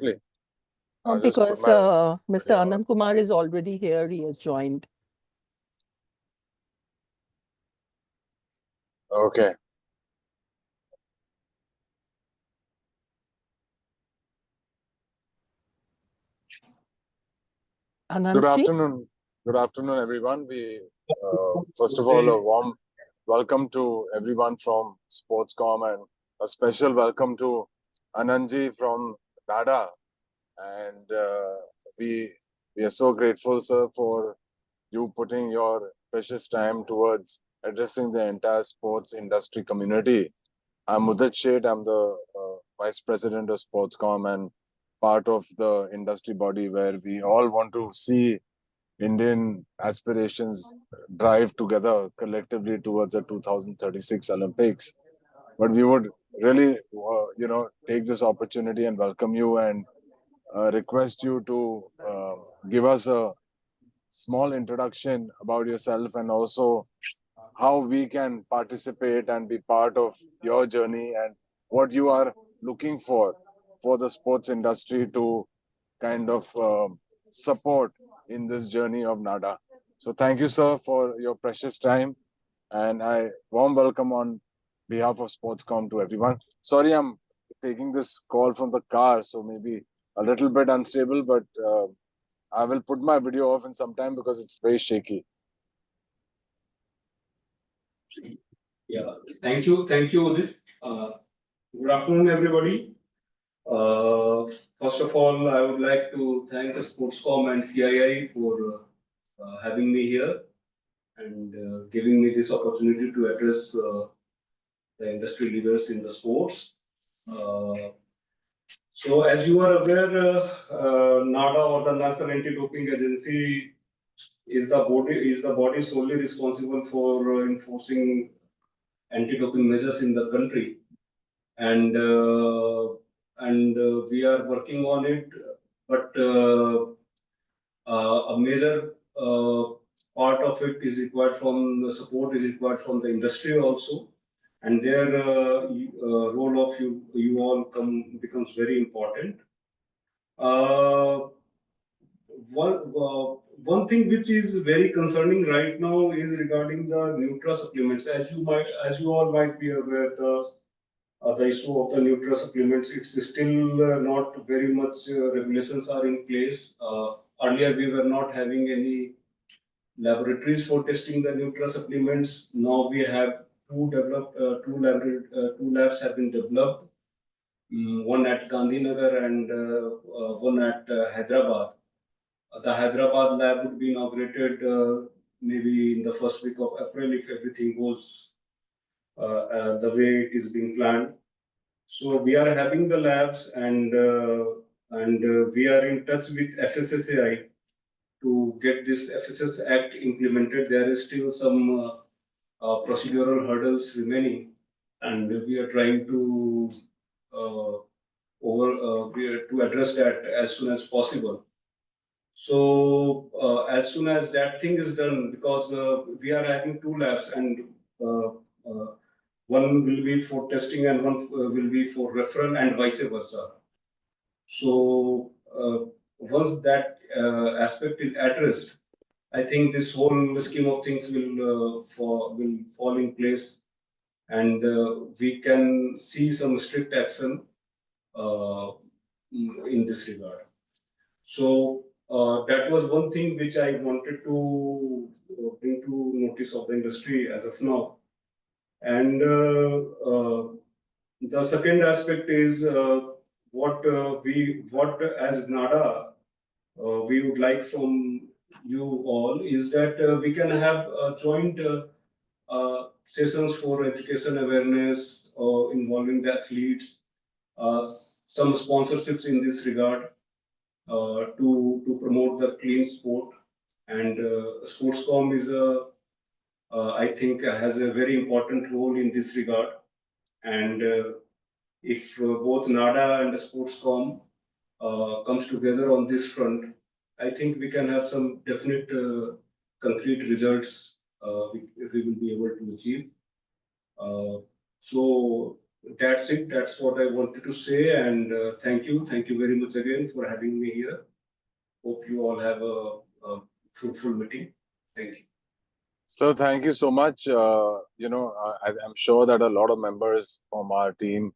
quickly? I'll just put Because my Mr. video on. Anant Kumar is already here. He has joined. Okay. Anant Good ji? afternoon. Good afternoon, everyone. First of all, a warm welcome to everyone from Sportscom and a special welcome to Anandji from NADA. And we are so grateful, sir, for you putting your precious time towards addressing the entire sports industry community. I'm Udit Sheth. I'm the Vice President of Sportscom and part of the industry body where we all want to see Indian aspirations drive together collectively towards the 2036 Olympics. But we would really, take this opportunity and welcome you and request you to give us a small introduction about yourself and also how we can participate and be part of your journey and what you are looking for the sports industry to kind of support in this journey of NADA. So thank you, sir, for your precious time. And I warm welcome on behalf of Sportscom to everyone. Sorry, I'm taking this call from the car, so maybe a little bit unstable, but I will put my video off in some time because it's very shaky. Yeah, thank you, Udit. Good afternoon, everybody. First of all, I would like to thank Sportscom and CII for having me here and giving me this opportunity to address the industry leaders in the sports. So, as you are aware, NADA or the National Anti-Doping Agency is the body solely responsible for enforcing anti-doping measures in the country, and we are working on it. But a major part of it is required from the support is required from the industry also, and their role of you all becomes very important. One thing which is very concerning right now is regarding the nutra-supplements. As you all might be aware, the issue of the nutra-supplements, it's still not very much regulations are in place. Earlier, we were not having any laboratories for testing the nutra-supplements. Now we have two labs have been developed. One at Gandhinagar and one at Hyderabad. The Hyderabad lab would be inaugurated maybe in the first week of April if everything goes the way it is being planned. So we are having the labs and we are in touch with FSSAI to get this FSS Act implemented. There is still some procedural hurdles remaining, and we are trying to address that as soon as possible. So as soon as that thing is done, because we are having two labs and one will be for testing and one will be for referral and vice versa. So once that aspect is addressed, I think this whole scheme of things will fall in place, and we can see some strict action in this regard. So that was one thing which I wanted to bring to notice of the industry as of now. And the second aspect is what as NADA we would like from you all is that we can have joint sessions for education awareness involving the athletes, some sponsorships in this regard to promote the clean sport. And Sportscom is I think has a very important role in this regard. And if both NADA and Sportscom comes together on this front, I think we can have some definite concrete results we will be able to achieve. So that's it. That's what I wanted to say. And thank you very much again for having me here. Hope you all have a fruitful meeting. Thank you. So thank you so much. I'm sure that a lot of members from our team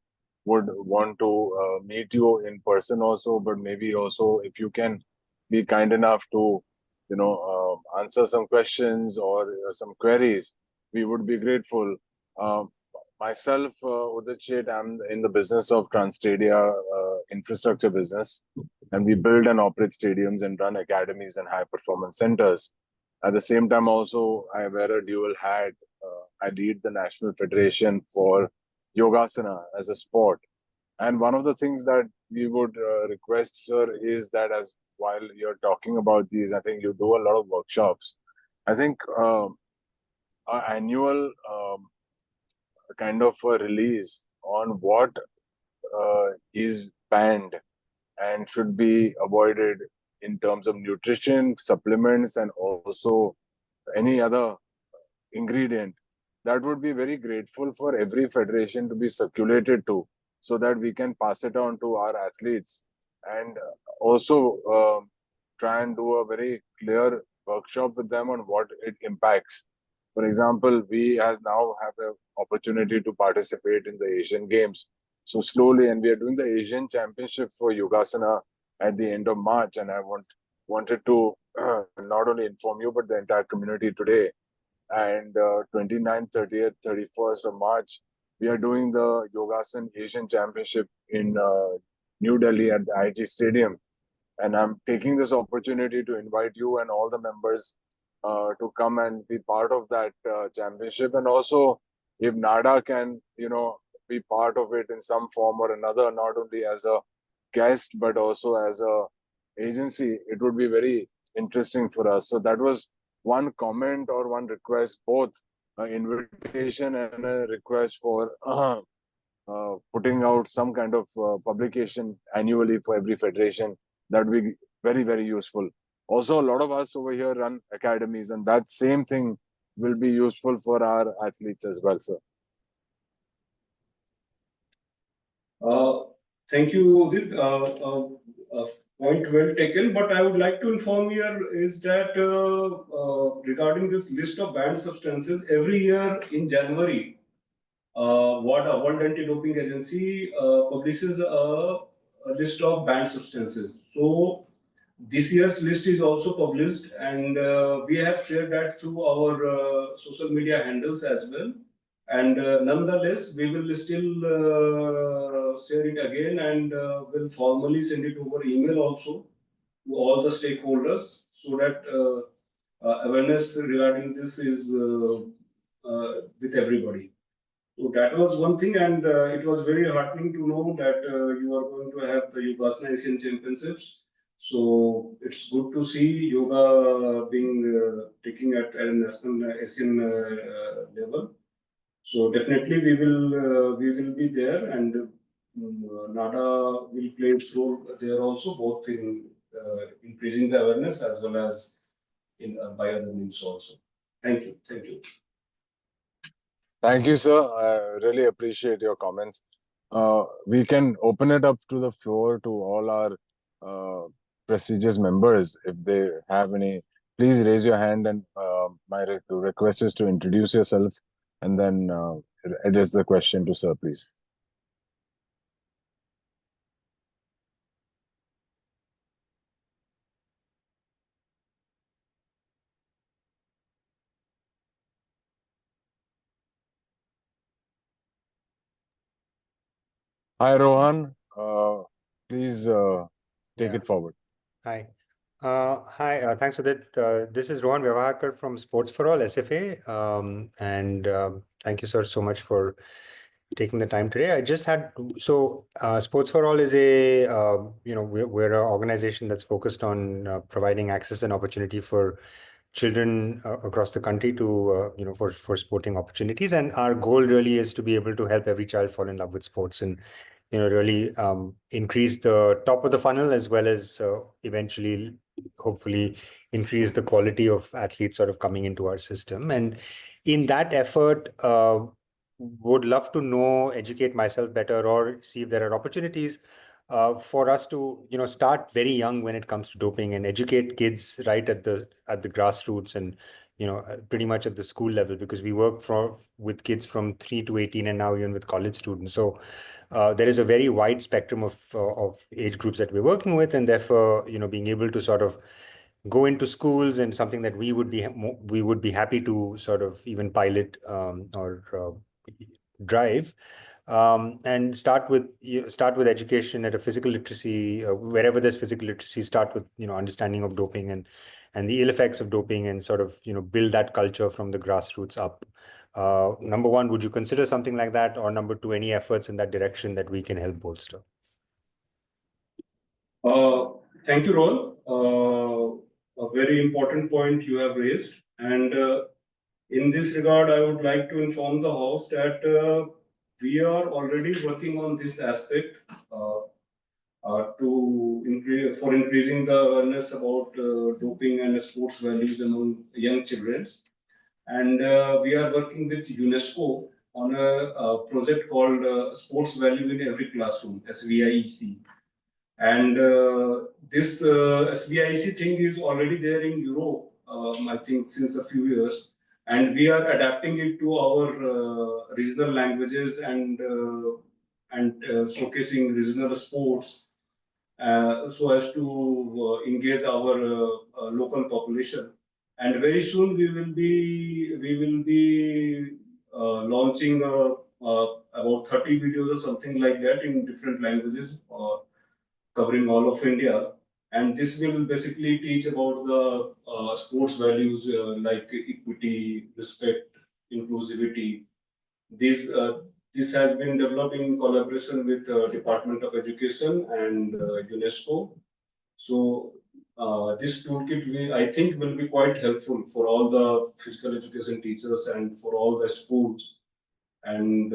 would want to meet you in person also, but maybe also if you can be kind enough to, answer some questions or some queries, we would be grateful. Uh, Myself, Udit Sheth, I'm in the business of Transtadia infrastructure business, and we build and operate stadiums and run academies and high performance centers. At the same time, also, I wear a dual hat. I lead the National Federation for Yogasana as a sport. And one of the things that we would request, sir, is that as while you're talking about these, I think you do a lot of workshops. I think our annual kind of a release on what is banned and should be avoided in terms of nutrition, supplements, and also any other ingredient, that would be very grateful for every federation to be circulated to, so that we can pass it on to our athletes, and also try and do a very clear workshop with them on what it impacts. For example, we as now have an opportunity to participate in the Asian Games. So slowly, and we are doing the Asian Championship for Yogasana at the end of March, and I wanted to not only inform you but the entire community today. And 29th, 30th, 31st of March, we are doing the Yogasan Asian Championship in New Delhi at the IG Stadium. And I'm taking this opportunity to invite you and all the members to come and be part of that championship. And also, if NADA can, be part of it in some form or another, not only as a guest but also as a agency, it would be very interesting for us. So that was one comment or one request, both an invitation and a request for putting out some kind of publication annually for every federation. That would be very, very useful. Also, a lot of us over here run academies, and that same thing will be useful for our athletes as well, sir. Thank you, Udit. Point well taken. But I would like to inform here is that regarding this list of banned substances, every year in January, WADA, World Anti-Doping Agency, publishes a list of banned substances. So this year's list is also published, and we have shared that through our social media handles as well. And nonetheless, we will still share it again, and will formally send it over email also to all the stakeholders, so that awareness regarding this is with everybody. So that was one thing, and it was very heartening to know that you are going to have the Yogasana Asian Championships. So it's good to see yoga being taking at a national Asian level. So definitely we will be there, and NADA will play its role there also, both in increasing the awareness as well as in by other means also. Thank you. Thank you. Thank you, sir. I really appreciate your comments. We can open it up to the floor to all our prestigious members. If they have any, please raise your hand, and my request is to introduce yourself and then address the question to sir, please. Hi, Rohan. Please take it forward. Hi. Thanks for that. This is Rohan Vyavaharkar from Sports for All, SFA. And thank you, sir, so much for taking the time today. I just had, Sports for All is a, we're an organization that's focused on providing access and opportunity for children across the country to, for sporting opportunities. And our goal really is to be able to help every child fall in love with sports and, really increase the top of the funnel, as well as eventually, hopefully, increase the quality of athletes sort of coming into our system. And in that effort, would love to know, educate myself better, or see if there are opportunities for us to, start very young when it comes to doping and educate kids right at the grassroots and, pretty much at the school level, because we work with kids from 3 to 18 and now even with college students. So there is a very wide spectrum of age groups that we're working with, and therefore, being able to sort of go into schools and something that we would be happy to sort of even pilot or drive, and start with education at a physical literacy, wherever there's physical literacy. Start with understanding of doping and the ill effects of doping, and sort of build that culture from the grassroots up. Number one, would you consider something like that? Or number two, any efforts in that direction that we can help bolster? Thank you, Ron. A very important point you have raised. And in this regard, I would like to inform the House that we are already working on this aspect for increasing the awareness about doping and sports values among young children. And we are working with UNESCO on a project called Sports Value in Every Classroom, SVIEC. And this SVIC thing is already there in Europe, I think, since a few years. And we are adapting it to our regional languages and showcasing regional sports so as to engage our local population. And very soon we will be launching about 30 videos or something like that in different languages. Covering all of India, and this will basically teach about the sports values like equity, respect, inclusivity. This has been developed in collaboration with Department of Education and UNESCO. So this toolkit, I think, will be quite helpful for all the physical education teachers and for all the schools, and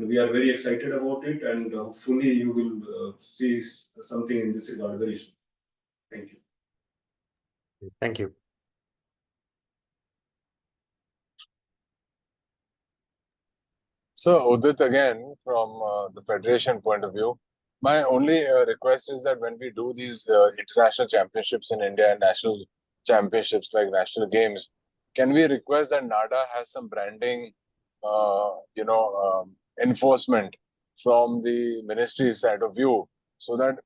we are very excited about it, and hopefully you will see something in this regard very soon. Thank you. Thank you. So, Udit, again, from the Federation point of view, my only request is that when we do these international championships in India and national championships like national games, can we request that NADA has some branding, enforcement from the ministry side of view, so that,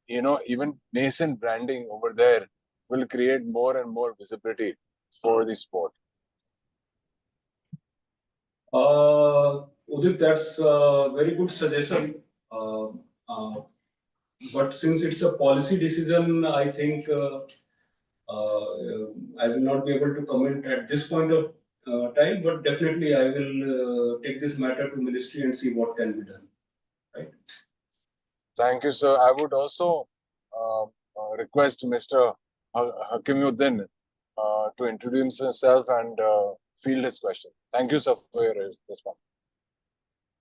even nascent branding over there will create more and more visibility for the sport. Udit, that's a very good suggestion. But since it's a policy decision, I think I will not be able to comment at this point of time, but definitely I will take this matter to ministry and see what can be done. Right. Thank you, sir. I would also request Mr. Hakimuddin to introduce himself and field his question. Thank you, sir, for your response.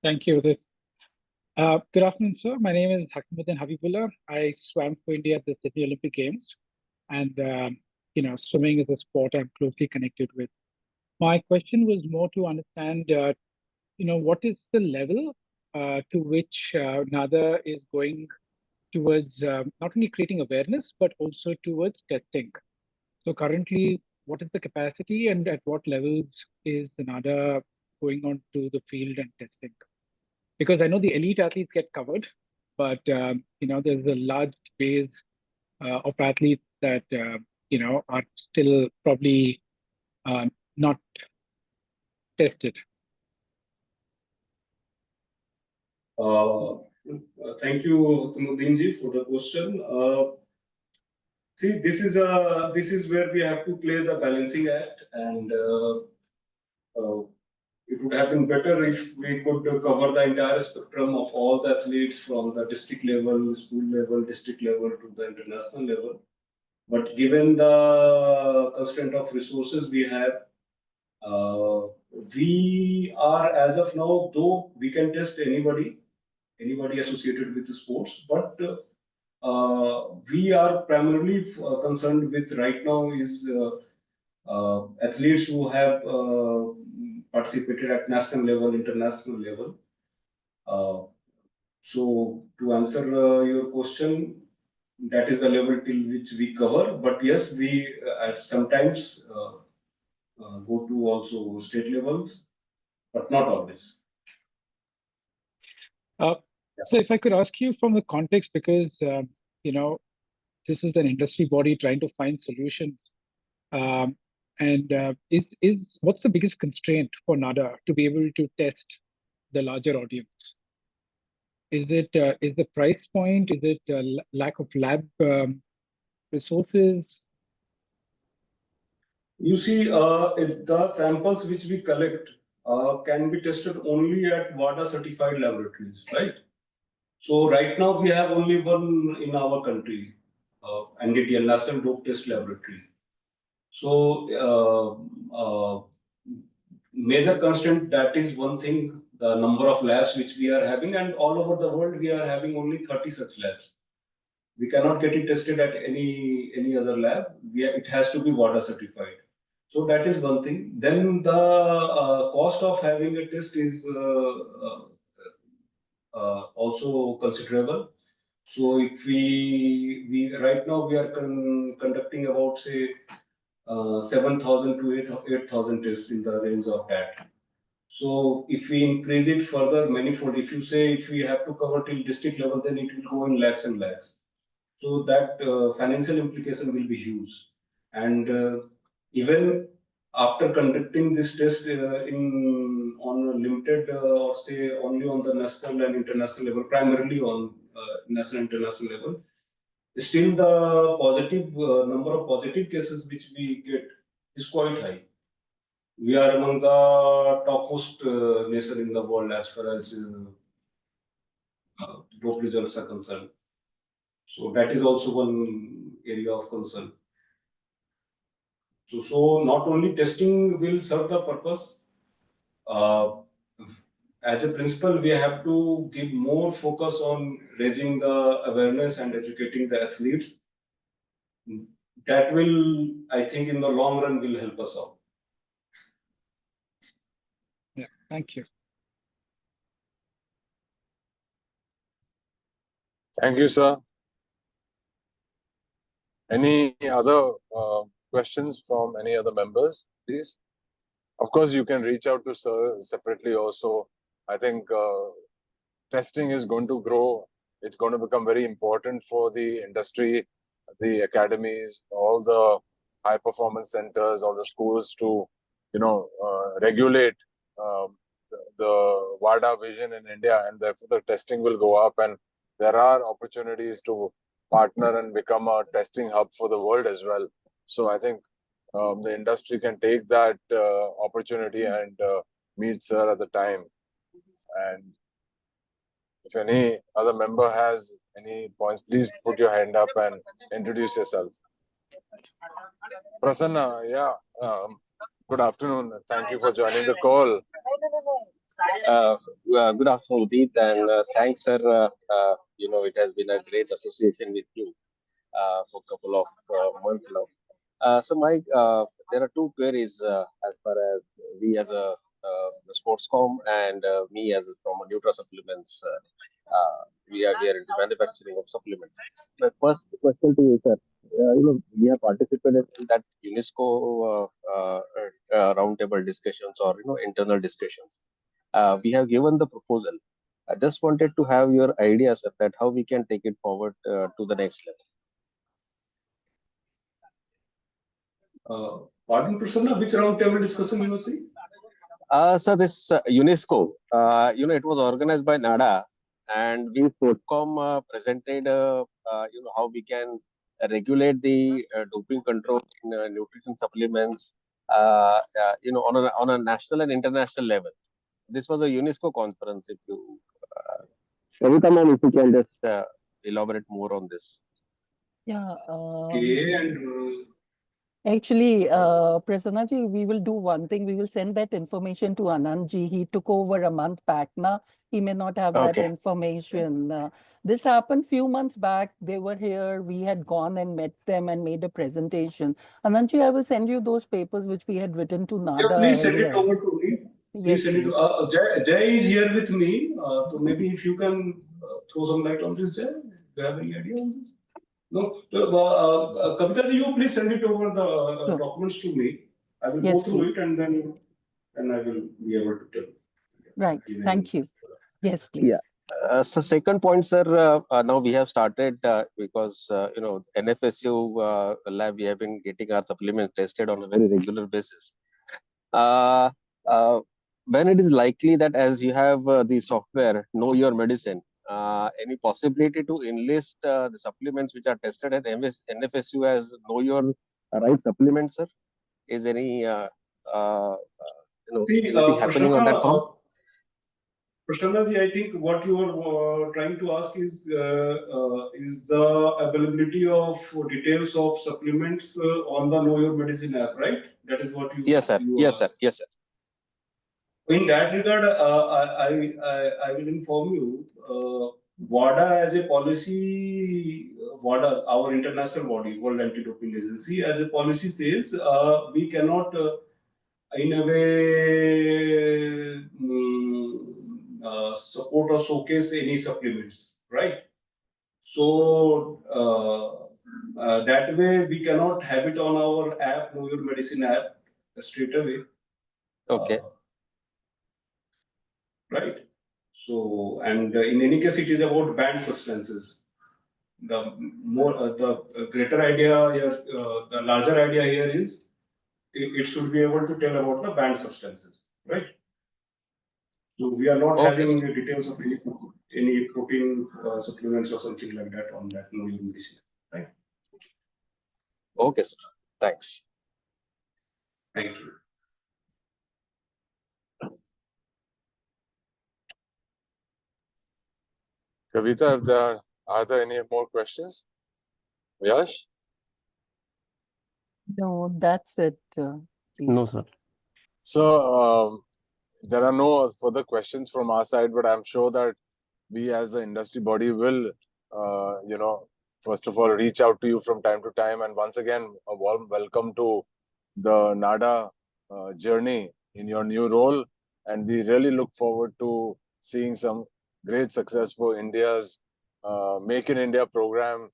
Thank you. Good afternoon, sir. My name is Hakimuddin Habibullah. I swam for India at the Sydney Olympic Games, and swimming is a sport I'm closely connected with. My question was more to understand, what is the level to which NADA is going towards not only creating awareness, but also towards testing. So currently, what is the capacity and at what levels is NADA going on to the field and testing? Because I know the elite athletes get covered, but there's a large base of athletes that are still probably not tested. Thank you, Hakimuddin, for the question. See, this is where we have to play the balancing act, and it would have been better if we could cover the entire spectrum of all the athletes from the district level, school level, district level to the international level. But given the constraint of resources we have, we are, as of now, though we can test anybody associated with the sports, but we are primarily concerned with right now is athletes who have participated at national level, international level. So to answer your question, that is the level till which we cover. But yes, we sometimes go to also state levels, but not always. So if I could ask you from the context, because you know, this is an industry body trying to find solutions. And what's the biggest constraint for NADA to be able to test the larger audience? Is it the price point? Is it lack of lab resources? You see, if the samples which we collect can be tested only at WADA certified laboratories, right? So right now we have only one in our country, NDTL, National Dope Test Laboratory. So major constraint, that is one thing, the number of labs which we are having, and all over the world we are having only 30 such labs. We cannot get it tested at any other lab. It has to be WADA certified. So that is one thing. Then the cost of having a test is also considerable. So if we right now we are conducting about, say, 7,000 to 8,000 tests, in the range of that. So if we increase it further manifold, if you say if we have to cover till district level, then it will go in lakhs and lakhs. So that financial implication will be huge. And even after conducting this test on a limited or say only on the national and international level, primarily on national and international level, still the positive number of positive cases which we get is quite high. We are among the topmost nation in the world as far as dope results are concerned. So that is also one area of concern. So not only testing will serve the purpose, as a principle, we have to give more focus on raising the awareness and educating the athletes. That will, I think, in the long run, will help us out. Yeah, thank you. Thank you, sir. Any other questions from any other members, please? Of course, you can reach out to sir separately also. I think testing is going to grow. It's going to become very important for the industry, the academies, all the high performance centers, all the schools to, regulate the WADA vision in India, and therefore the testing will go up, and there are opportunities to partner and become a testing hub for the world as well. So I think the industry can take that opportunity and meet sir at the time. And if any other member has any points, please put your hand up and introduce yourself. Prasanna, yeah. Good afternoon. Thank you for joining the call. Good afternoon, Udit, and thanks, sir. It has been a great association with you for a couple of months now. So, there are two queries as far as we as a Sportscom and me as from a nutra-supplements. We are into manufacturing of supplements. My first question to you, sir. We have participated in that UNESCO roundtable discussions or internal discussions. We have given the proposal. I just wanted to have your ideas of that, how we can take it forward to the next level. Pardon, Prasanna, which roundtable discussion you were saying? So this UNESCO, it was organized by NADA, and we Sportcom presented, how we can regulate the doping control in nutrition supplements, on a national and international level. This was a UNESCO conference. If you if you can just elaborate more on this. Yeah. Okay, and Actually, Prasanna ji, we will do one thing. We will send that information to Anant ji. He took over a month back now. He may not have that information. This happened few months back. They were here. We had gone and met them and made a presentation. Anant ji, I will send you those papers which we had written to NADA. Yeah, please send it over to me. Please send it to Jay is here with me. So maybe if you can throw some light on this, Jay. Do you have any idea on this? No. Kavita, you please send it over the documents to me. I will go through it and then I will be able to tell. Right. Thank you. Yes, please. Yeah. So second point, sir, now we have started because, NFSU lab, we have been getting our supplements tested on a very regular basis. When it is likely that as you have the software, Know Your Medicine, any possibility to enlist the supplements which are tested at NFSU as Know Your Right supplement, sir? Is any anything happening on that front? Prashannaji, I think what you are trying to ask is the availability of details of supplements on the Know Your Medicine app, right? That is what you. Yes, sir. Yes, sir. Yes, sir. In that regard, I will inform you. WADA as a policy, WADA, our international body, World Anti-Doping Agency, as a policy says we cannot, in a way, support or showcase any supplements, right? So that way we cannot have it on our app, Know Your Medicine app, straight away. Okay. Right. So, and in any case, it is about banned substances. The greater idea here, the larger idea here is it should be able to tell about the banned substances, right? So we are not having the details of any protein supplements or something like that on that Know Your Medicine, right? Okay, sir. Thanks. Thank you. Kavita, are there any more questions? Yash? No, that's it. No, sir. So there are no further questions from our side, but I'm sure that we as an industry body will, first of all, reach out to you from time to time. And once again, a warm welcome to the NADA journey in your new role. And we really look forward to seeing some great success for India's Make in India program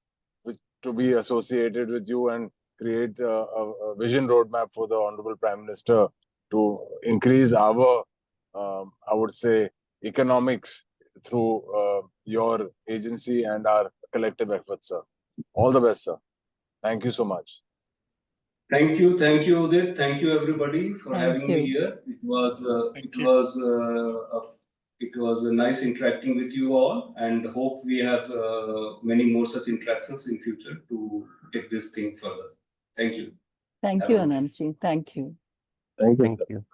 to be associated with you and create a vision roadmap for the Honorable Prime Minister to increase our, I would say, economics through your agency and our collective efforts, sir. All the best, sir. Thank you so much. Thank you, Udit. Thank you, everybody, for having me here. It was nice interacting with you all, and hope we have many more such interactions in future to take this thing further. Thank you. Thank you, Anantji. Thank you. Thank you.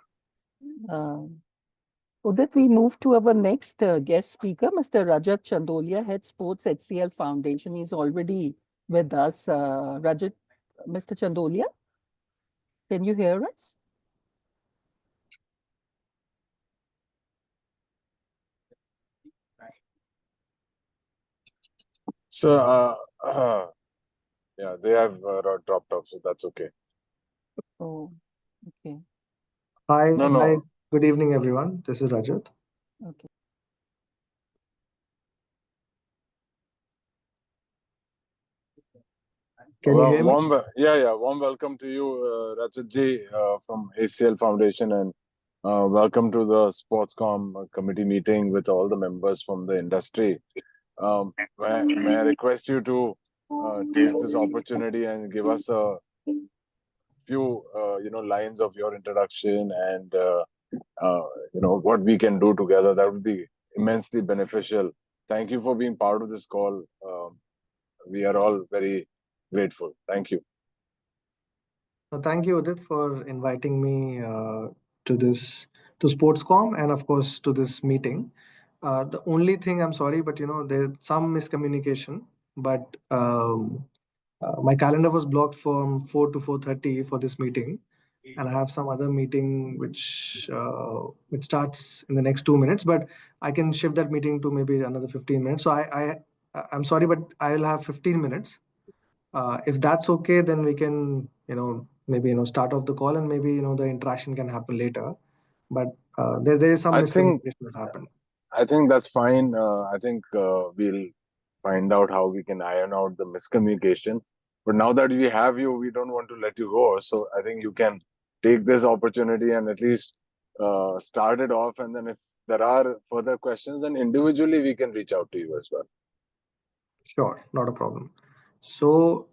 Udit, we move to our next guest speaker, Mr. Rajat Chandolia, Head Sports HCL Foundation. He's already with us. Rajat, Mr. Chandolia, can you hear us? So, yeah, they have dropped off, so that's okay. Oh, okay. Hi, No. Hi. Good evening, everyone. This is Rajat. Okay. Can you hear me? Warm welcome to you, Rajat Ji, from HCL Foundation, and welcome to the Sportscom committee meeting with all the members from the industry. May I request you to take this opportunity and give us a few, lines of your introduction and, what we can do together. That would be immensely beneficial. Thank you for being part of this call. We are all very grateful. Thank you. Thank you, Udit, for inviting me to Sportscom and, of course, to this meeting. The only thing, I'm sorry, but there's some miscommunication. But my calendar was blocked from 4 to 4:30 for this meeting, and I have some other meeting which starts in the next 2 minutes. But I can shift that meeting to maybe another 15 minutes. So I'm sorry, but I will have 15 minutes. If that's okay, then we can, maybe, start off the call, and maybe, the interaction can happen later. but there is some I think miscommunication that happened. I think that's fine. I think we'll find out how we can iron out the miscommunication. But now that we have you, we don't want to let you go. So I think you can take this opportunity and at least start it off. And then if there are further questions, then individually we can reach out to you as well. Sure, not a problem. So,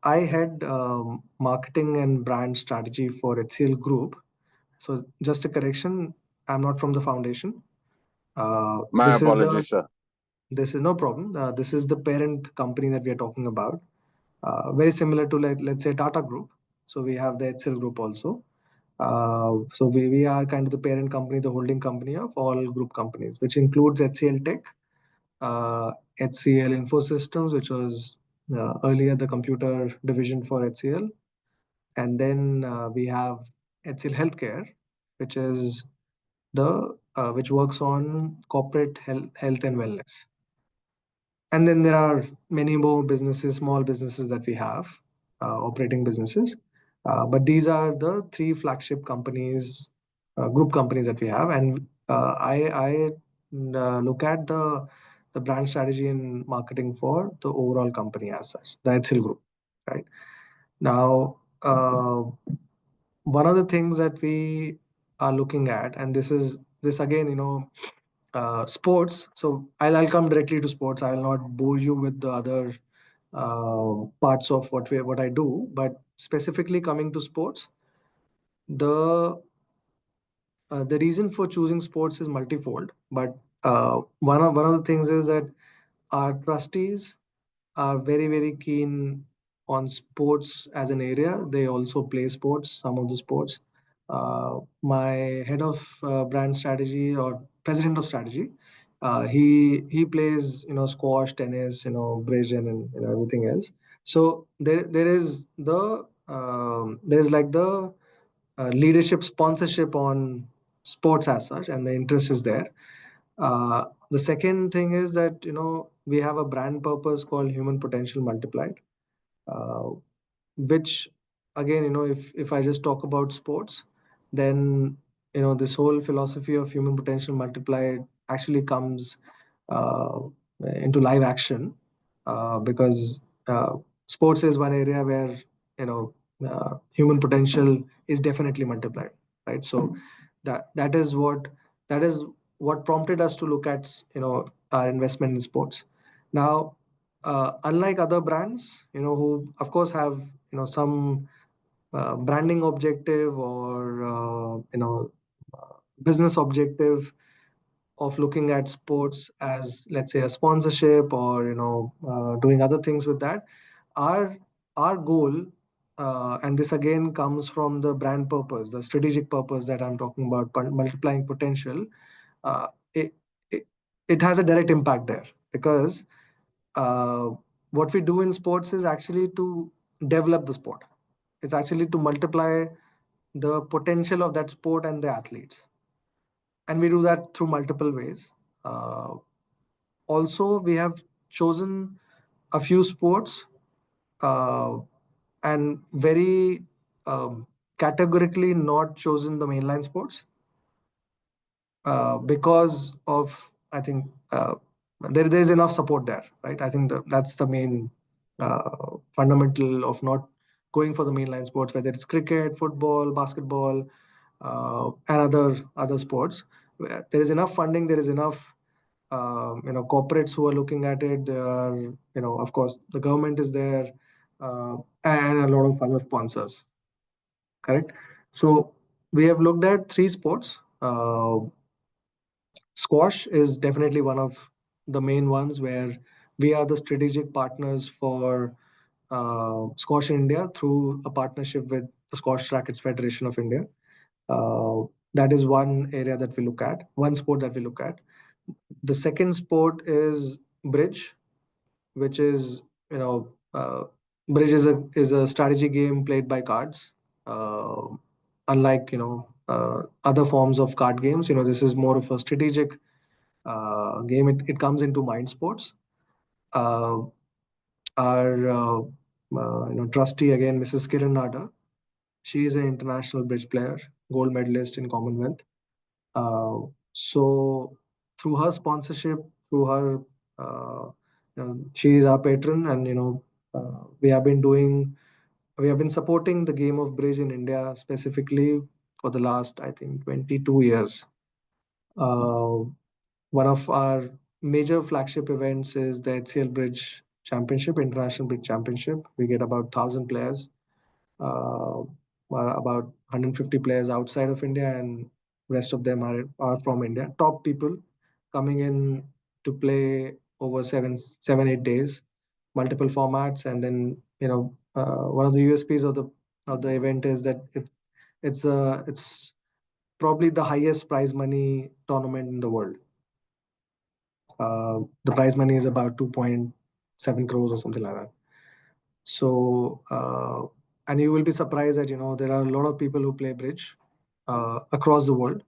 I had marketing and brand strategy for HCL Group. So, just a correction, I'm not from the foundation. My apologies, sir. This is no problem. This is the parent company that we are talking about. Very similar to, like, let's say, Tata Group. So we have the HCL Group also. So we are kind of the parent company, the holding company of all group companies, which includes HCL Tech, HCL Infosystems, which was earlier the computer division for HCL. And then we have HCL Healthcare, which is which works on corporate health and wellness. And then there are many more businesses, small businesses that we have, operating businesses. But these are the three flagship companies, group companies that we have. And I look at the brand strategy and marketing for the overall company as such, the HCL Group, right? Now, one of the things that we are looking at, and this again, sports. So I'll come directly to sports. I will not bore you with the other parts of what I do, but specifically coming to sports, the reason for choosing sports is multifold. But one of the things is that our trustees are very, very keen on sports as an area. They also play sports, some of the sports. My head of brand strategy or president of strategy, he plays squash, tennis, bridge, and everything else. So there's like the leadership sponsorship on sports as such, and the interest is there. The second thing is that we have a brand purpose called human potential multiplied, uh, which again, if I just talk about sports, then this whole philosophy of human potential multiplied actually comes uh, into live action, because sports is one area where human potential is definitely multiplied, right? So that is what prompted us to look at our investment in sports. Now, unlike other brands, who of course have some branding objective or business objective of looking at sports as, let's say, a sponsorship or doing other things with that, our goal, and this again comes from the brand purpose, the strategic purpose that I'm talking about, multiplying potential. uh, it, it it has a direct impact there, because uh, what we do in sports is actually to develop the sport. It's actually to multiply the potential of that sport and the athletes, and we do that through multiple ways. Uh, Also, we have chosen a few sports, uh, and very categorically not chosen the mainline sports, because of, I think, there's enough support there, right? I think that's the main fundamental of not going for the mainline sports, whether it's cricket, football, basketball, and other sports. There is enough funding, there is enough corporates who are looking at it. There are, of course, the government is there, and a lot of other sponsors. Correct. So we have looked at three sports. Squash is definitely one of the main ones where we are the strategic partners for Squash in India through a partnership with the Squash Rackets Federation of India. That is one area that we look at, one sport that we look at. The second sport is bridge, which is, bridge is a strategy game played by cards. Uh, Unlike other forms of card games, this is more of a strategic game. It comes into mind sports. Uh, our trustee again, Mrs. Kiran Nada, she is an international bridge player. gold medalist in Commonwealth. So through her sponsorship, through her, she is our patron, and we have been supporting the game of bridge in India specifically for the last, I think, 22 years. One of our major flagship events is the HCL Bridge Championship, International Bridge Championship. We get about 1,000 players, about 150 players outside of India, and rest of them are from India. Top people coming in to play over 8 days, multiple formats, and then one of the USPs of the event is that it's probably the highest prize money tournament in the world. The prize money is about 2.7 crores or something like that. So, and you will be surprised that there are a lot of people who play bridge across the world,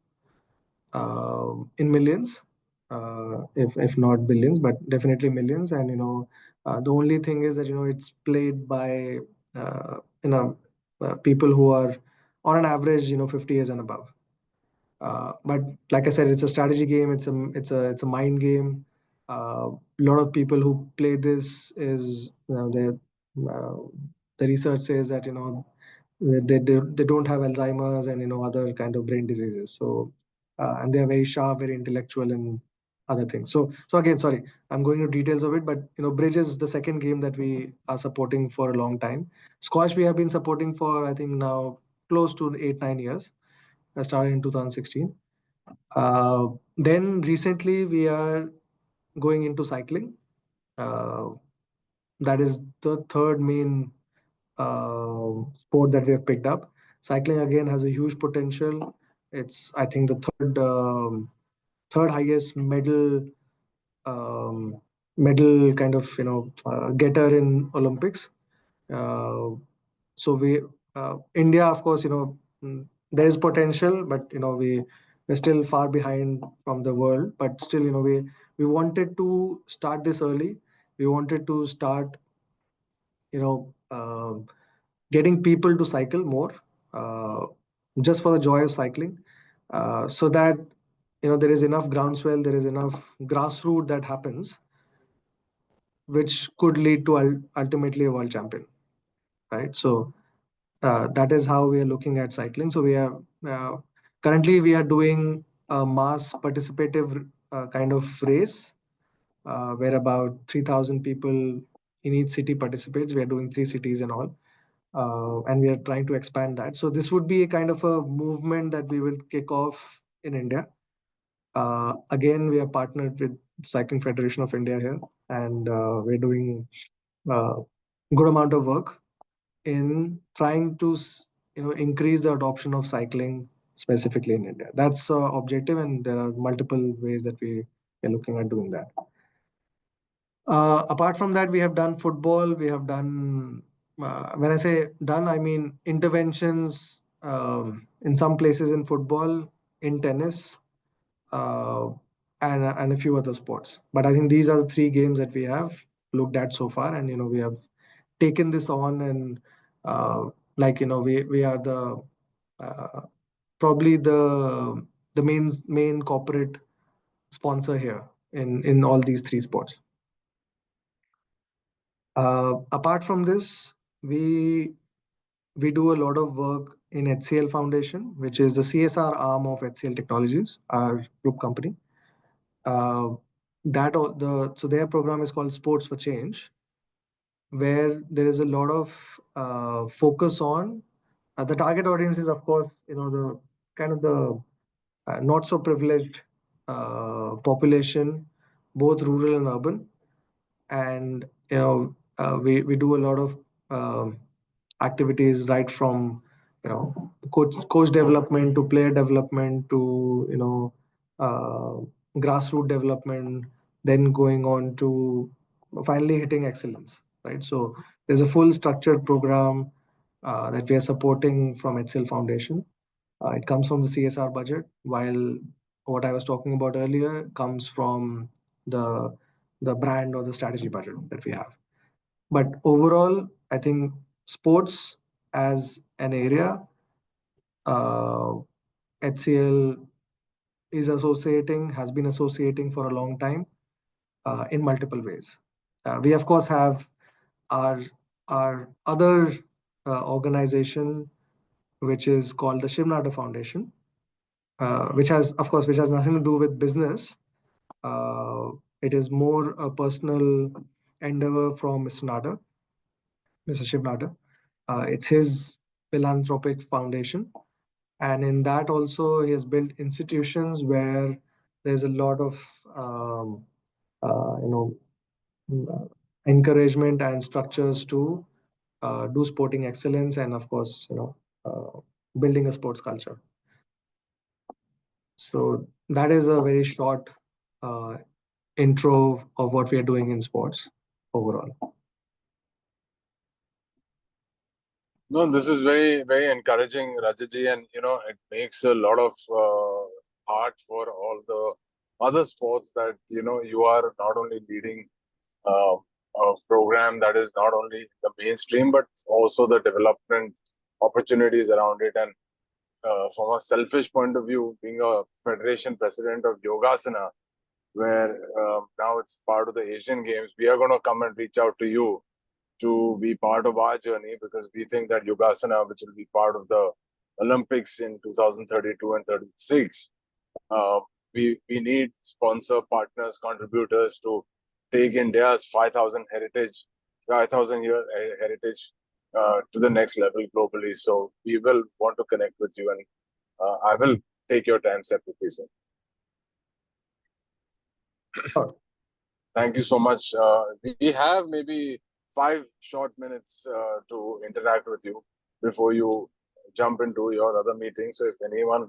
in millions, if not billions, but definitely millions. And the only thing is that it's played by people who are on an average 50 years and above. But like I said, it's a strategy game. It's a mind game. A lot of people who play this is the research says that they don't have Alzheimer's and other kind of brain diseases. So and they are very sharp, very intellectual, and other things. So again, sorry, I'm going into details of it, but bridge is the second game that we are supporting for a long time. Squash we have been supporting for, I think, now close to 8-9 years. I started in 2016. Then recently we are going into cycling. That is the third main sport that we have picked up. Cycling again has a huge potential. It's, I think, the third highest medal kind of getter in Olympics. So India, of course, there is potential, but we're still far behind from the world. But still, we wanted to start this early. We wanted to start, getting people to cycle more, just for the joy of cycling, so that there is enough groundswell, there is enough grassroots that happens, which could lead to ultimately a world champion, right? So that is how we are looking at cycling. So currently we are doing a mass participative kind of race, where about 3,000 people in each city participates. We are doing 3 cities and all. And we are trying to expand that. So this would be a kind of a movement that we will kick off in India. Again, we are partnered with Cycling Federation of India here, and we're doing good amount of work in trying to increase the adoption of cycling specifically in India. That's objective, and there are multiple ways that we are looking at doing that. Apart from that, we have done football. We have done, when I say done, I mean interventions in some places in football, in tennis, and a few other sports. But I think these are the 3 games that we have looked at so far, and we have taken this on, and we are the probably the main corporate sponsor here in all these 3 sports. Apart from this, we do a lot of work in HCL Foundation, which is the CSR arm of HCL Technologies, our group company. So their program is called Sports for Change, where there is a lot of focus on the target audience is, of course, the kind of the not so privileged population, both rural and urban. And we do a lot of activities, right from coach development to player development to grassroots development, then going on to finally hitting excellence, right? So there's a full structured program that we are supporting from HCL Foundation. It comes from the CSR budget, while what I was talking about earlier comes from the brand or the strategy budget that we have. But overall, I think sports as an area HCL has been associating for a long time in multiple ways. We of course have our other organization, which is called the Shivnada Foundation, which has nothing to do with business. It is more a personal endeavor from Mr. Shivnada. It's his philanthropic foundation, and in that also he has built institutions where there's a lot of um, you know encouragement and structures to do sporting excellence, and of course building a sports culture. So that is a very short uh, intro of what we are doing in sports overall. No, this is very, very encouraging, Rajatji, and it makes a lot of heart for all the other sports that you are not only leading a program that is not only the mainstream but also the development opportunities around it. And from a selfish point of view, being a federation president of Yogasana, where now it's part of the Asian Games, we are going to come and reach out to you to be part of our journey, because we think that Yogasana, which will be part of the Olympics in 2032 and 36, we need sponsor partners, contributors to take India's 5,000 year heritage to the next level globally. So we will want to connect with you, and I will take your time separately, sir. Sure. Thank you so much. We have maybe 5 short minutes to interact with you before you jump into your other meeting. So if anyone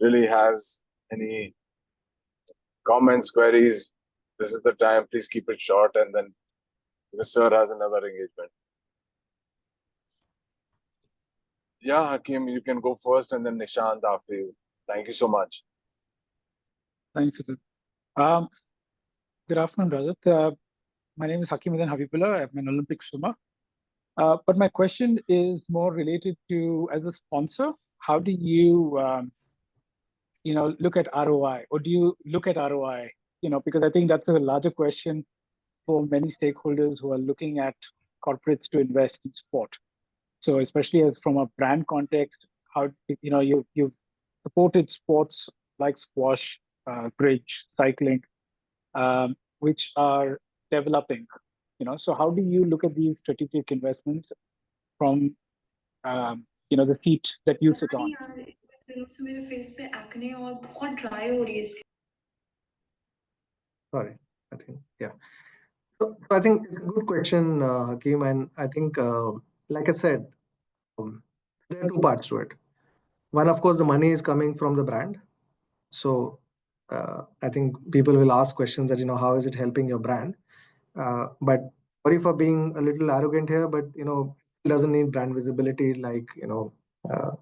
really has any comments, queries, this is the time. Please keep it short, and then the sir has another engagement. Yeah, Hakim, you can go first, and then Nishant after you. Thank you so much. Thanks, Rajat. Good afternoon, Rajat. My name is Hakim Habibullah. I'm an Olympic swimmer. But my question is more related to, as a sponsor, how do you, look at ROI, or do you look at ROI? Because I think that's a larger question for many stakeholders who are looking at corporates to invest in sport. So especially as from a brand context, how you've supported sports like squash, bridge, cycling, which are developing. So how do you look at these strategic investments from the seat that you sit on? Sorry, I think, yeah. So I think it's a good question, Hakeem, and I think, like I said, there are two parts to it. One, of course, the money is coming from the brand. So I think people will ask questions that, how is it helping your brand? But sorry for being a little arrogant here, but, it doesn't need brand visibility like,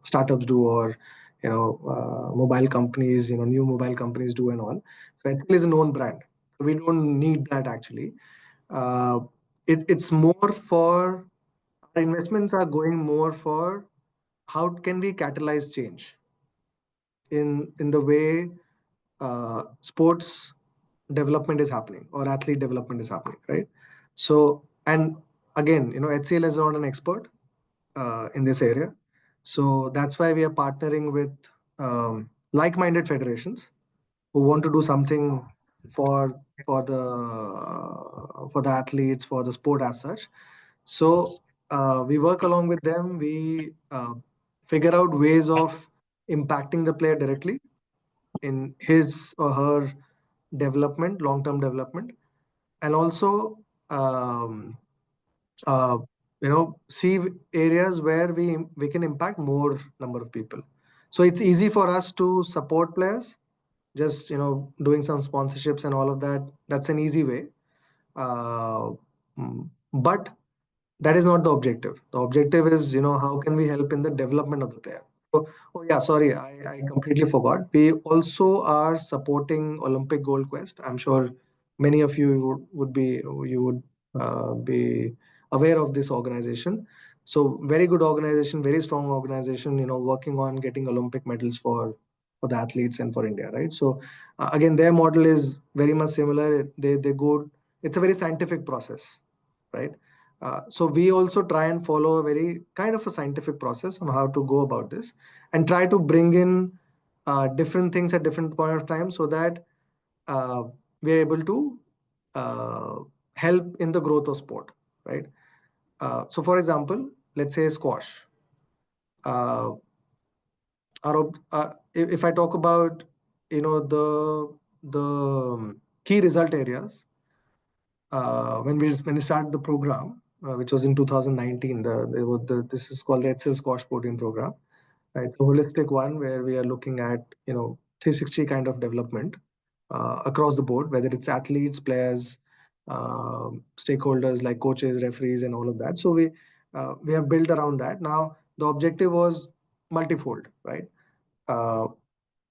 startups do, or, mobile companies, new mobile companies do and all. So HCL is a known brand. So we don't need that actually. It's more for, our investments are going more for how can we catalyze change in the way sports development is happening or athlete development is happening, right? So, and again, HCL is not an expert in this area. So that's why we are partnering with like-minded federations who want to do something for the athletes, for the sport as such. So we work along with them. We figure out ways of impacting the player directly in his or her development, long-term development, and also see areas where we can impact more number of people. So it's easy for us to support players, just doing some sponsorships and all of that. That's an easy way, but that is not the objective. The objective is, how can we help in the development of the player? So, oh yeah, sorry, I completely forgot. We also are supporting Olympic Gold Quest. I'm sure many of you would be aware of this organization. So very good organization, very strong organization, working on getting Olympic medals for for the athletes and for India, right? So again, their model is very much similar. They go. It's a very scientific process, right? So we also try and follow a very kind of a scientific process on how to go about this, and try to bring in different things at different point of time, so that we're able to help in the growth of sport, right? So for example, let's say squash. If I talk about the key result areas, when we started the program, which was in 2019, this is called the HCL Squash Protein Program. It's a holistic one where we are looking at 360 kind of development across the board, whether it's athletes, players, stakeholders like coaches, referees, and all of that. So we have built around that. Now the objective was multifold, right?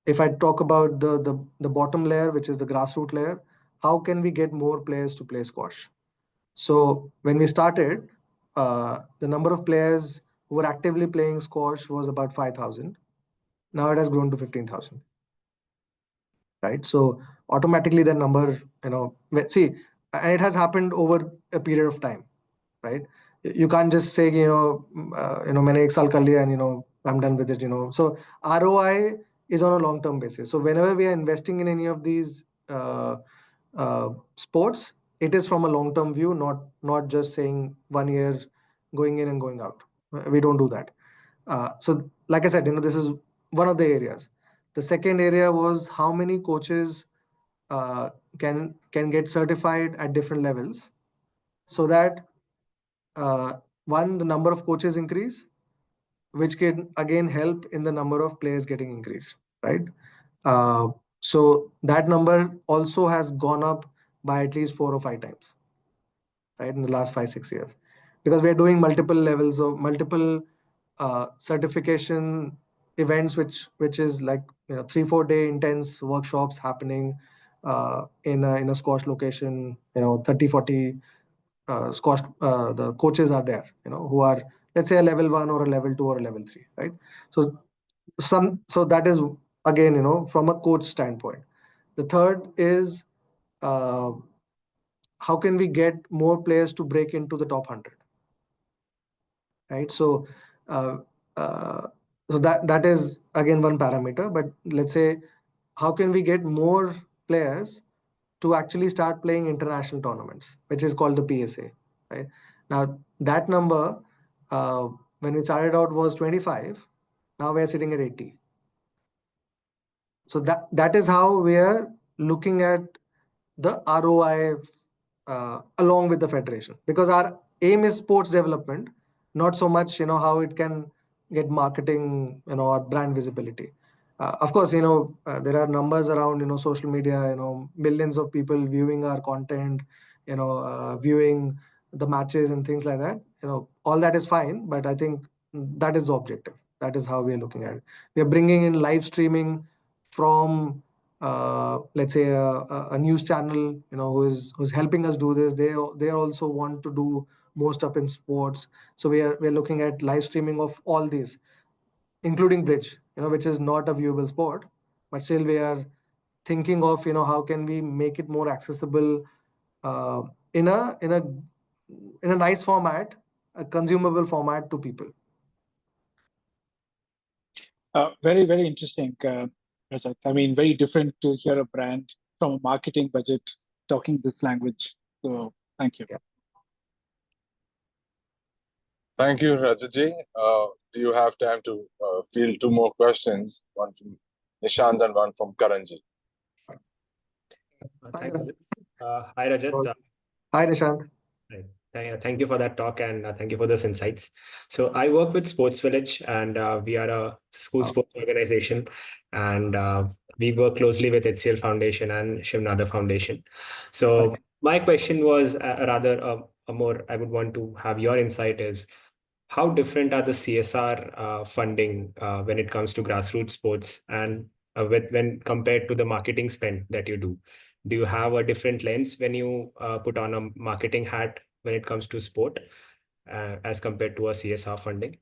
If I talk about the bottom layer, which is the grassroots layer, how can we get more players to play squash? So when we started, the number of players who were actively playing squash was about 5,000. Now it has grown to 15,000. Right? So automatically the number, see, and it has happened over a period of time, right? You can't just say, मैंने एक साल कर लिया and I'm done with it, So ROI is on a long-term basis. So whenever we are investing in any of these sports, it is from a long-term view, not just saying 1 year going in and going out. We don't do that. So like I said, this is one of the areas. The second area was how many coaches can get certified at different levels, so that one, the number of coaches increase, which can again help in the number of players getting increased, right? So that number also has gone up by at least 4 or 5 times, right, in the last 5-6 years, because we are doing multiple levels of multiple certification events, which is like 3-4 day intense workshops happening in a squash location. 30-40 squash the coaches are there, who are, let's say, a level 1 or a level 2 or a level 3, right? So that is again, from a coach standpoint. The third is how can we get more players to break into the top 100, right? So that is again one parameter. But let's say, how can we get more players to actually start playing international tournaments, which is called the PSA, right? Now that number, when we started out, was 25. Now we are sitting at 80. So that is how we are looking at the ROI along with the federation, because our aim is sports development, not so much how it can get marketing or brand visibility. Of course, there are numbers around social media, millions of people viewing our content, viewing the matches and things like that. All that is fine, but I think that is the objective. That is how we are looking at it. We are bringing in live streaming from let's say a news channel, who's helping us do this. They also want to do more stuff in sports. So we're looking at live streaming of all these, including bridge, which is not a viewable sport, but still we are thinking of how can we make it more accessible in a nice format, a consumable format to people. Very, very interesting, Rajat. I mean, very different to hear a brand from a marketing budget talking this language. So thank you. Yeah. Thank you, Rajatji. Do you have time to field 2 more questions? One from Nishant and one from Karanji. Hi, Rajat. Hi, Nishant. Thank you for that talk, and thank you for those insights. So I work with Sports Village, and we are a school sports organization, and we work closely with HCL Foundation and Shivnada Foundation. So my question was rather a more, I would want to have your insight is, how different are the CSR funding when it comes to grassroots sports, and when compared to the marketing spend that you do? Do you have a different lens when you put on a marketing hat when it comes to sport as compared to a CSR funding?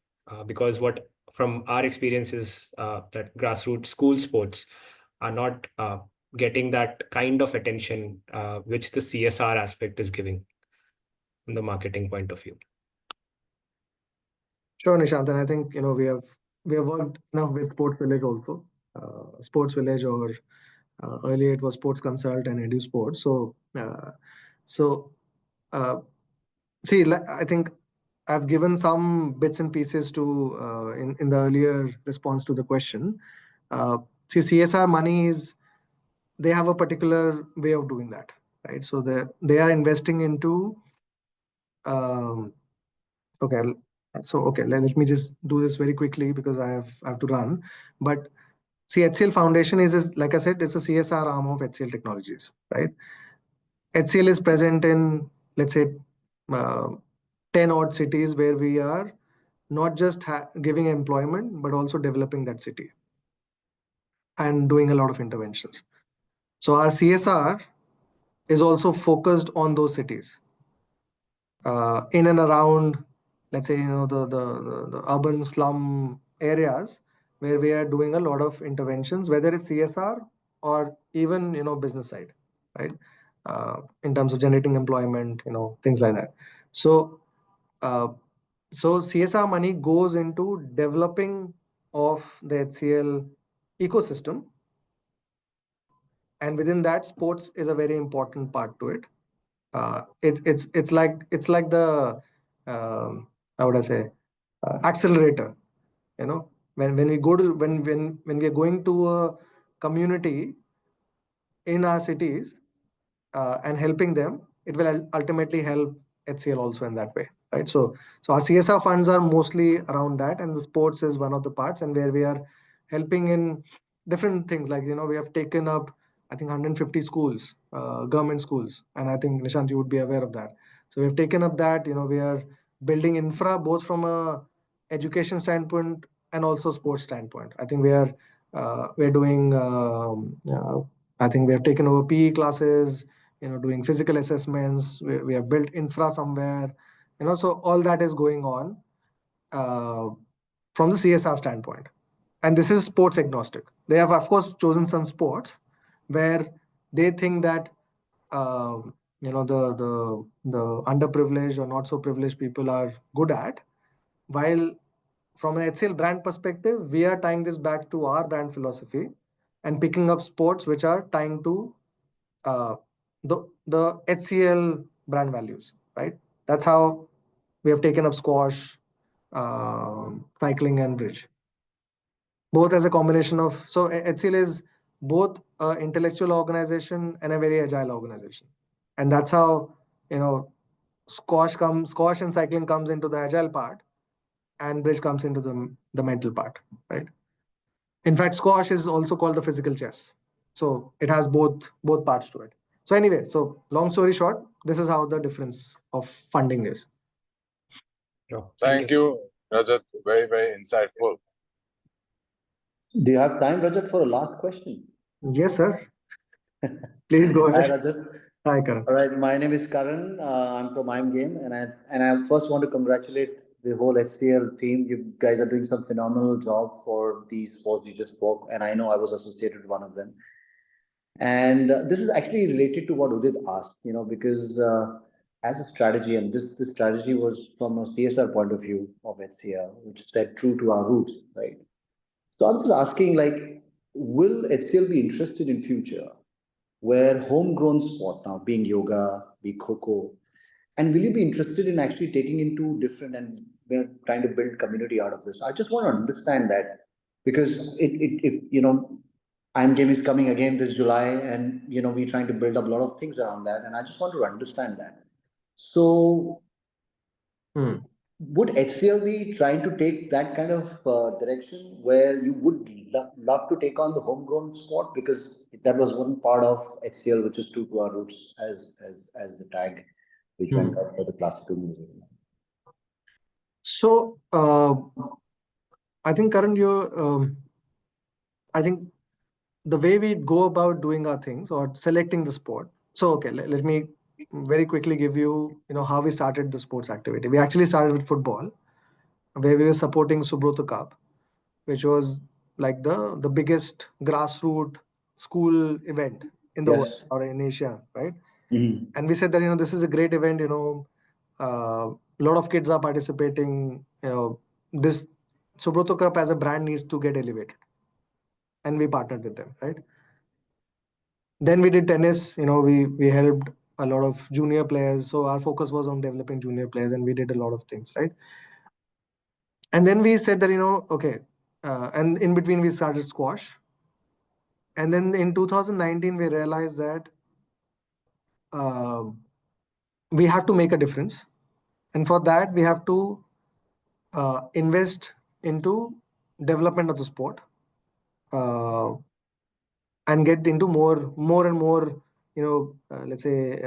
Because what from our experiences, that grassroots school sports are not getting that kind of attention which the CSR aspect is giving from the marketing point of view. Sure, Nishant, and I think we have worked enough with Sports Village also, Sports Village, or earlier it was Sports Consult and Edu Sports. So see, I think I've given some bits and pieces to in the earlier response to the question. See, CSR money they have a particular way of doing that, right? So they are investing into okay. Let me just do this very quickly because I have to run. But see, HCL Foundation is, like I said, it's a CSR arm of HCL Technologies, right? HCL is present in, let's say, 10 odd cities where we are not just giving employment, but also developing that city and doing a lot of interventions. So our CSR is also focused on those cities in and around, let's say, the urban slum areas where we are doing a lot of interventions, whether it's CSR or even business side, right? In terms of generating employment, things like that. So CSR money goes into developing of the HCL ecosystem, and within that, sports is a very important part to it. It's like the how would I say, accelerator. When we go to when we are going to a community in our cities and helping them, it will ultimately help HCL also in that way, right? So our CSR funds are mostly around that, and the sports is one of the parts, and where we are helping in different things. Like we have taken up, I think, 150 schools, government schools, and I think Nishant, you would be aware of that. So we've taken up that. We are building infra both from a education standpoint and also sports standpoint. I think we're doing. I think we have taken over PE classes, doing physical assessments. We have built infra somewhere, so all that is going on from the CSR standpoint. And this is sports agnostic. They have, of course, chosen some sports where they think that the underprivileged or not so privileged people are good at. While from an HCL brand perspective, we are tying this back to our brand philosophy and picking up sports which are tying to the HCL brand values, right? That's how we have taken up squash, cycling, and bridge. Both as a combination of, so HCL is both an intellectual organization and a very agile organization, and that's how squash and cycling comes into the agile part, and bridge comes into the mental part, right? In fact, squash is also called the physical chess, so it has both parts to it. So anyway, so long story short, this is how the difference of funding is. Thank you, Rajat. Very, very insightful. Do you have time, Rajat, for a last question? Yes, sir. Please go ahead. Hi, Rajat. Hi, Karan. All right, my name is Karan. I'm from I'm Game, and I first want to congratulate the whole HCL team. You guys are doing some phenomenal job for the sports you just spoke, and I know I was associated with one of them. And this is actually related to what Udit asked, because as a strategy, and this strategy was from a CSR point of view of HCL, which said true to our roots, right? So I'm just asking, will HCL be interested in future where homegrown sport now, being yoga, be kho, and will you be interested in actually taking into different, and we're trying to build community out of this? I just want to understand that, because I'm Game is coming again this July, and we're trying to build up a lot of things around that, and I just want to understand that. So would HCL be trying to take that kind of direction where you would love to take on the homegrown sport, because that was one part of HCL which is true to our roots as the tag which went out for the classical music? So I think, Karan, I think the way we go about doing our things or selecting the sport. So okay, let me very quickly give you how we started the sports activity. We actually started with football, where we were supporting Subrata Cup. which was like the biggest grassroots school event in the world Yes. or in Asia, right? Mhm. And we said that, this is a great event, a lot of kids are participating, this Subrata Cup as a brand needs to get elevated. And we partnered with them, right? Then we did tennis, we helped a lot of junior players. So our focus was on developing junior players, and we did a lot of things, right? And then we said that, okay, and in between we started squash. And then in 2019, we realized that we have to make a difference. And for that, we have to invest into development of the sport and get into more and more, let's say,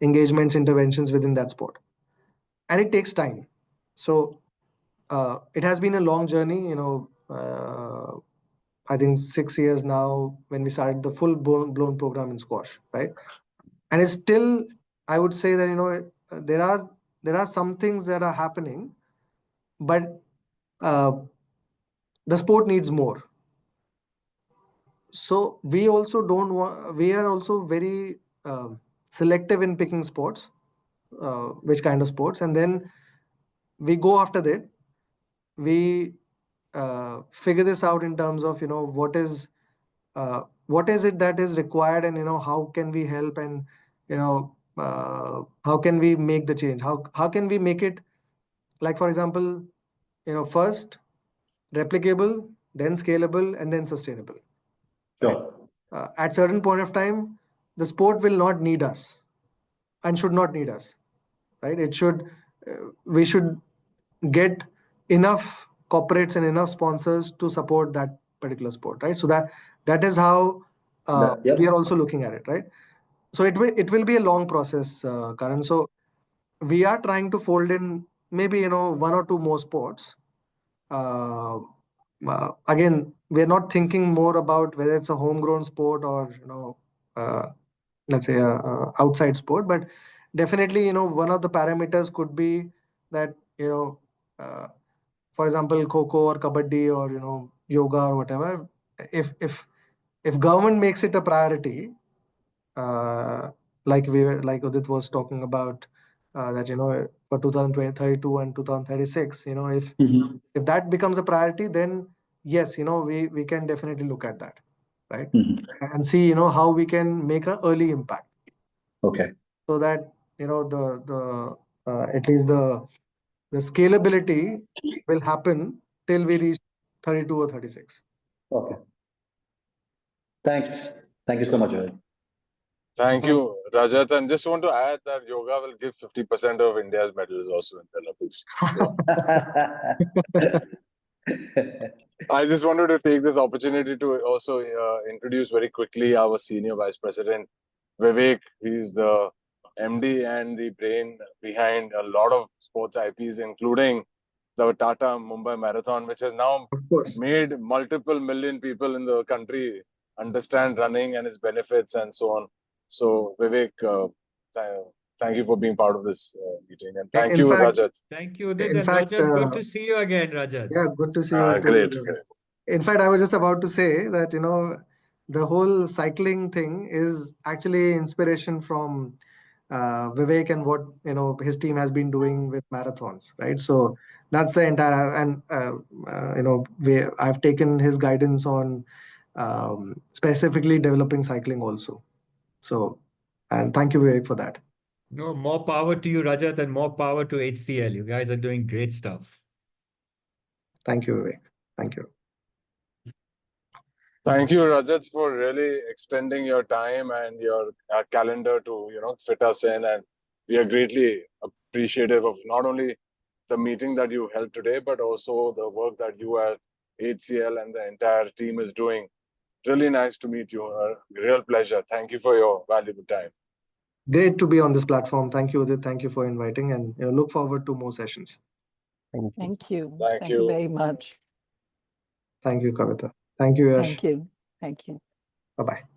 engagements, interventions within that sport. And it takes time. So it has been a long journey, I think 6 years now when we started the full blown program in squash, right? And it's still, I would say that, there are some things that are happening, but the sport needs more. So we also don't want, we are also very selective in picking sports, which kind of sports, and then we go after that. We figure this out in terms of, what is it that is required, and how can we help, and how can we make the change, how can we make it, like, for example, first replicable, then scalable, and then sustainable. Sure. At certain point of time, the sport will not need us and should not need us, right? We should get enough corporates and enough sponsors to support that particular sport, right? So that is how Yep. we are also looking at it, right? So it will be a long process, Karan. So we are trying to fold in maybe, one or two more sports. Again, we're not thinking more about whether it's a homegrown sport or, let's say outside sport, but definitely, one of the parameters could be that, for example, kho or kabaddi or, yoga or whatever. If government makes it a priority, like Udit was talking about, that, for 2032 and 2036, Mhm. if that becomes a priority, then yes, we can definitely look at that, right? Mhm. And see, how we can make an early impact, Okay. so that, the at least the scalability will happen till we reach 32 or 36. Okay. Thanks. Thank you so much, Rohit. Thank you, Rajat. And just want to add that yoga will give 50% of India's medals also in the Olympics. I just wanted to take this opportunity to also introduce very quickly our Senior Vice President, Vivek. He's the MD and the brain behind a lot of sports IPs, including the Tata Mumbai Marathon, which has now Of course. made multiple million people in the country understand running and its benefits and so on. So, Vivek, thank you for being part of this meeting. And thank In you, fact, Rajat. Thank you, Udit in and fact, Rajat. Good to see you again, Rajat. Yeah, good to see you too. Great. In fact, I was just about to say that, the whole cycling thing is actually inspiration from Vivek and what, his team has been doing with marathons, right? So that's the entire, and, I've taken his guidance on specifically developing cycling also. So, and thank you, Vivek, for that. No, more power to you, Rajat, and more power to HCL. You guys are doing great stuff. Thank you, Vivek. Thank you. Thank you, Rajat, for really extending your time and your calendar to, fit us in. And we are greatly appreciative of not only the meeting that you held today, but also the work that you at HCL and the entire team is doing. Really nice to meet you. A real pleasure. Thank you for your valuable time. Great to be on this platform. Thank you, Udit. Thank you for inviting, and look forward to more sessions. Thank you. Thank Thank you. you very much. Thank you, Kavita. Thank you, Yash. Thank you. Thank you. Bye-bye.